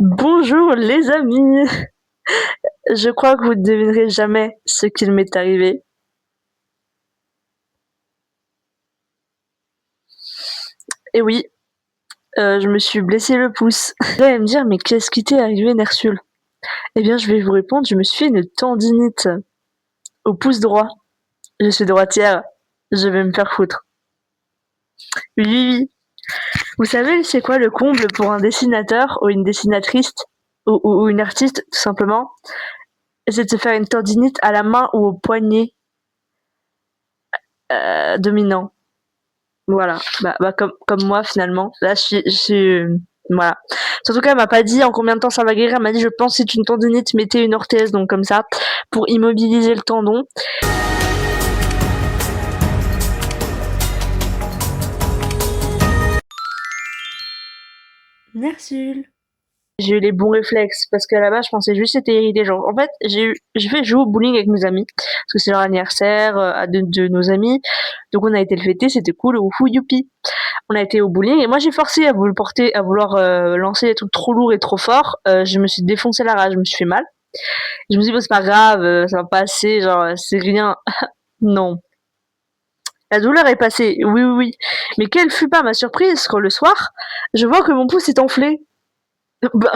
Bonjour les amis! Je crois que vous ne devinerez jamais ce qu'il m'est arrivé. Et oui, je me suis blessé le pouce. Vous allez me dire, mais qu'est-ce qui t'est arrivé, Nersul? Eh bien, je vais vous répondre, je me suis fait une tendinite au pouce droit. Je suis droitière, je vais me faire foutre. Oui, oui, oui. Vous savez, c'est quoi le comble pour un dessinateur ou une dessinatrice ou une artiste, tout simplement? C'est de se faire une tendinite à la main ou au poignet dominant. Voilà, comme moi finalement. Là, voilà. Surtout qu'elle m'a pas dit en combien de temps ça va guérir. Elle m'a dit, je pense, si c'est une tendinite, mettez une orthèse, donc comme ça, pour immobiliser le tendon. Merci. J'ai eu les bons réflexes parce qu'à la base, je pensais juste c'était irrité. Genre, en fait, j'ai fait jouer au bowling avec mes amis parce que c'est leur anniversaire de nos amis. Donc on a été le fêter, c'était cool, oufou, youpi. On a été au bowling et moi j'ai forcé à vouloir lancer des trucs trop lourds et trop forts. Je me suis défoncé la rage, je me suis fait mal. Je me suis dit bon c'est pas grave, ça va passer, genre c'est rien. Non. La douleur est passée, oui oui oui. Mais quelle fut pas ma surprise quand le soir, je vois que mon pouce est enflé. Bah,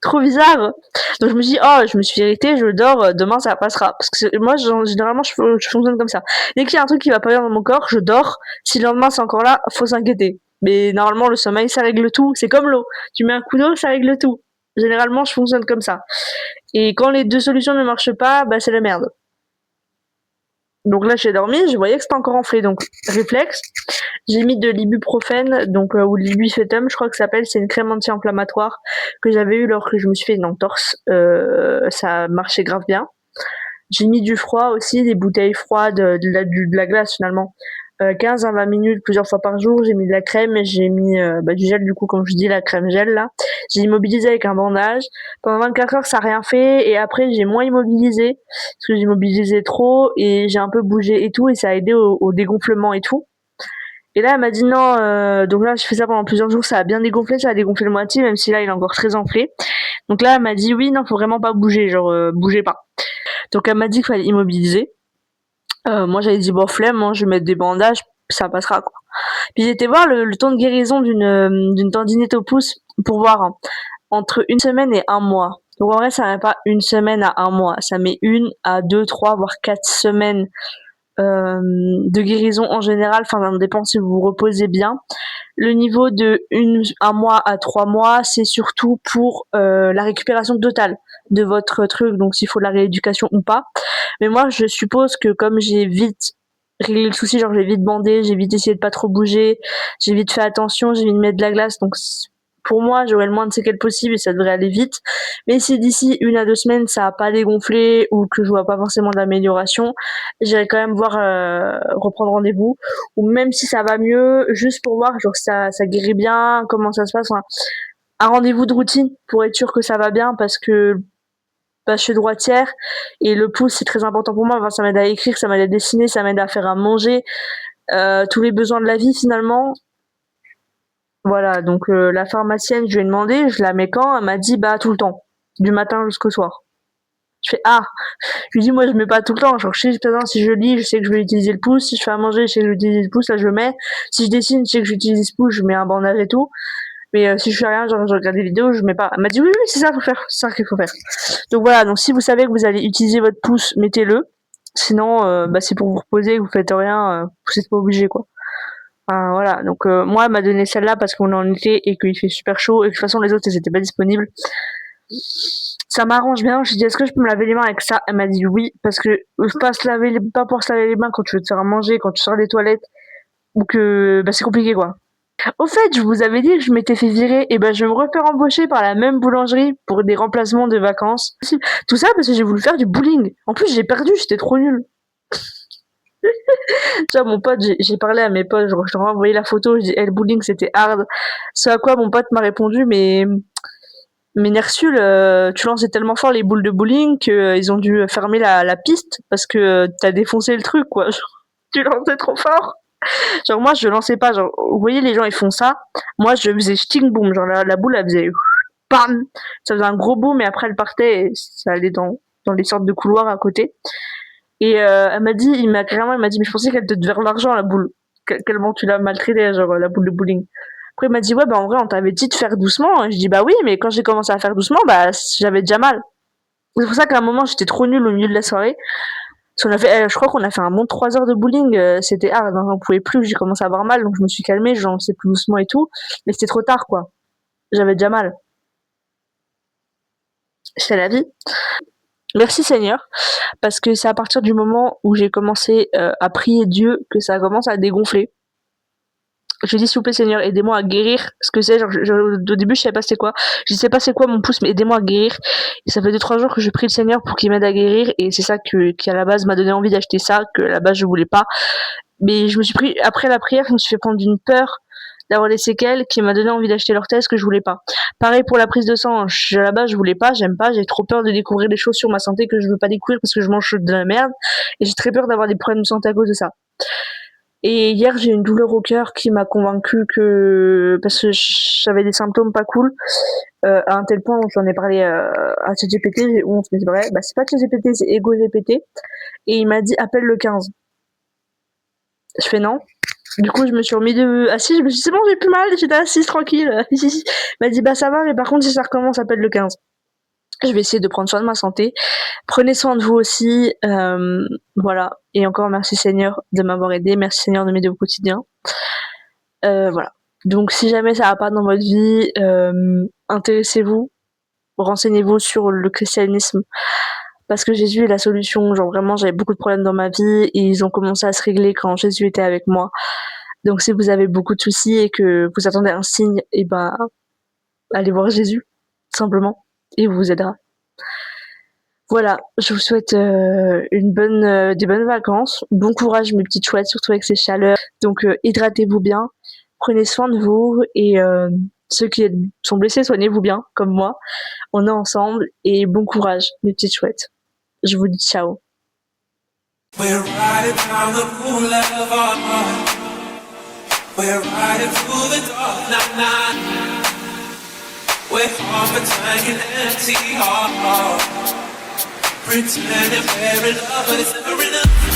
trop bizarre. Donc je me dis oh je me suis irritée, je dors, demain ça passera. Parce que moi généralement je fonctionne comme ça. Dès qu'il y a un truc qui va pas bien dans mon corps, je dors. Si le lendemain c'est encore là, faut s'inquiéter. Mais normalement le sommeil ça règle tout. C'est comme l'eau. Tu mets un coup d'eau, ça règle tout. Généralement je fonctionne comme ça. Et quand les deux solutions ne marchent pas, bah c'est la merde. Donc là j'ai dormi, je voyais que c'était encore enflé. Donc réflexe, j'ai mis de l'ibuprofène, donc ou de l'ibufetum, je crois que ça s'appelle, c'est une crème anti-inflammatoire que j'avais eu lors que je me suis fait une entorse. Ça marchait grave bien. J'ai mis du froid aussi, des bouteilles froides, de la glace finalement. 15 à 20 minutes plusieurs fois par jour. J'ai mis de la crème et j'ai mis du gel du coup, comme je dis, la crème gel là. J'ai immobilisé avec un bandage. Pendant 24 heures, ça n'a rien fait et après j'ai moins immobilisé parce que j'immobilisais trop et j'ai un peu bougé et tout et ça a aidé au dégonflement et tout. Et là, elle m'a dit non, donc là, je fais ça pendant plusieurs jours, ça a bien dégonflé, ça a dégonflé le moitié, même si là, il est encore très enflé. Donc là, elle m'a dit oui, non, faut vraiment pas bouger, genre, bougez pas. Donc elle m'a dit qu'il fallait immobiliser. Moi, j'avais dit bon, flemme, hein, je vais mettre des bandages, ça passera, quoi. Puis j'ai été voir le temps de guérison d'une tendinite au pouce pour voir hein, entre une semaine et un mois. Donc en vrai, ça met pas une semaine à un mois, ça met une à deux, trois, voire 4 semaines de guérison en général. Enfin, ça dépend si vous vous reposez bien. Le niveau de un mois à 3 mois, c'est surtout pour la récupération totale de votre truc, donc s'il faut de la rééducation ou pas. Mais moi, je suppose que comme j'ai vite réglé le souci, genre j'ai vite bandé, j'ai vite essayé de pas trop bouger, j'ai vite fait attention, j'ai vite mettre de la glace, donc pour moi, j'aurai le moins de séquelles possible et ça devrait aller vite. Mais si d'ici 1 à 2 semaines, ça n'a pas dégonflé ou que je vois pas forcément d'amélioration, j'irai quand même voir, reprendre rendez-vous. Ou même si ça va mieux, juste pour voir, genre ça guérit bien, comment ça se passe. Enfin, un rendez-vous de routine pour être sûr que ça va bien parce que bah, je suis droitière et le pouce c'est très important pour moi. Enfin, ça m'aide à écrire, ça m'aide à dessiner, ça m'aide à faire à manger, tous les besoins de la vie finalement. Voilà, donc la pharmacienne, je lui ai demandé, je la mets quand? Elle m'a dit bah tout le temps, du matin jusqu'au soir. Je fais ah, je lui dis moi je mets pas tout le temps, genre je sais par exemple si je lis, je sais que je vais utiliser le pouce, si je fais à manger, je sais que je vais utiliser le pouce, là je le mets. Si je dessine, je sais que j'utilise le pouce, je mets un bandage et tout. Mais si je fais rien, genre je regarde des vidéos, je mets pas. Elle m'a dit oui oui c'est ça faut faire, c'est ça qu'il faut faire. Donc voilà, donc si vous savez que vous allez utiliser votre pouce, mettez-le. Sinon bah c'est pour vous reposer, vous faites rien, vous êtes pas obligé quoi. Enfin, voilà, donc moi elle m'a donné celle-là parce qu'on est en été et qu'il fait super chaud et que de toute façon les autres elles étaient pas disponibles. Ça m'arrange bien, je lui ai dit est-ce que je peux me laver les mains avec ça? Elle m'a dit oui parce que pas pour se laver les mains quand tu veux te faire à manger, quand tu sors des toilettes ou que bah c'est compliqué quoi. Au fait, je vous avais dit que je m'étais fait virer et ben je vais me refaire embaucher par la même boulangerie pour des remplacements de vacances. Tout ça parce que j'ai voulu faire du bowling. En plus, j'ai perdu, j'étais trop nulle. Tu vois, mon pote, j'ai parlé à mes potes, je leur ai envoyé la photo, je dis, le bowling c'était hard. Ce à quoi mon pote m'a répondu, mais Nersul, tu lançais tellement fort les boules de bowling qu'ils ont dû fermer la piste parce que t'as défoncé le truc, quoi. Genre, tu lançais trop fort. Genre, moi, je lançais pas. Genre, vous voyez, les gens, ils font ça. Moi, je faisais sting boom. Genre, la boule, elle faisait. bam, ça faisait un gros boom et après elle partait et ça allait dans les sortes de couloirs à côté. Et elle m'a dit, elle m'a dit, mais je pensais qu'elle te devait de l'argent la boule. Tellement tu l'as maltraitée, genre la boule de bowling. Après il m'a dit ouais bah en vrai on t'avait dit de faire doucement. Et je dis bah oui mais quand j'ai commencé à faire doucement bah j'avais déjà mal. C'est pour ça qu'à un moment j'étais trop nulle au milieu de la soirée. Parce qu'on a fait, je crois qu'on a fait un bon 3 heures de bowling, c'était hard, hein, j'en pouvais plus, j'ai commencé à avoir mal donc je me suis calmée, j'en faisais plus doucement et tout. Mais c'était trop tard quoi. J'avais déjà mal. C'est la vie. Merci Seigneur, parce que c'est à partir du moment où j'ai commencé à prier Dieu que ça commence à dégonfler. Je dis s'il vous plaît Seigneur, aidez-moi à guérir ce que c'est. Genre, au début je savais pas c'est quoi. Je sais pas c'est quoi mon pouce, mais aidez-moi à guérir. Et ça fait 2-3 jours que je prie le Seigneur pour qu'il m'aide à guérir. Et c'est ça qui à la base m'a donné envie d'acheter ça, que à la base je voulais pas. Mais je me suis pris, après la prière, je me suis fait prendre une peur d'avoir des séquelles qui m'a donné envie d'acheter l'orthèse que je voulais pas. Pareil pour la prise de sang, à la base je voulais pas, j'aime pas, j'ai trop peur de découvrir des choses sur ma santé que je veux pas découvrir parce que je mange de la merde. Et j'ai très peur d'avoir des problèmes de santé à cause de ça. Et hier, j'ai une douleur au cœur qui m'a convaincue que, parce que j'avais des symptômes pas cool, à un tel point où j'en ai parlé à ChatGPT, j'ai honte, mais c'est vrai, bah c'est pas ChatGPT, c'est EgoGPT, et il m'a dit appelle le 15. Je fais non. Du coup, je me suis remis assise, je me suis dit c'est bon, j'ai plus mal, j'étais assise tranquille. Il m'a dit bah ça va, mais par contre si ça recommence, appelle le 15. Je vais essayer de prendre soin de ma santé. Prenez soin de vous aussi. Voilà. Et encore merci Seigneur de m'avoir aidé. Merci Seigneur de m'aider au quotidien. Voilà. Donc si jamais ça va pas dans votre vie, intéressez-vous, renseignez-vous sur le christianisme. Parce que Jésus est la solution. Genre vraiment, j'avais beaucoup de problèmes dans ma vie et ils ont commencé à se régler quand Jésus était avec moi. Donc si vous avez beaucoup de soucis et que vous attendez un signe, et ben allez voir Jésus, simplement, et il vous aidera. Voilà, je vous souhaite des bonnes vacances. Bon courage mes petites chouettes, surtout avec ces chaleurs. Donc hydratez-vous bien, prenez soin de vous et ceux qui sont blessés, soignez-vous bien, comme moi. On est ensemble et bon courage mes petites chouettes. Je vous dis ciao. We're riding down the boulevard. We're riding through the dark night. We're half a tank and empty heart. Pretending we're in love, but it's never enough.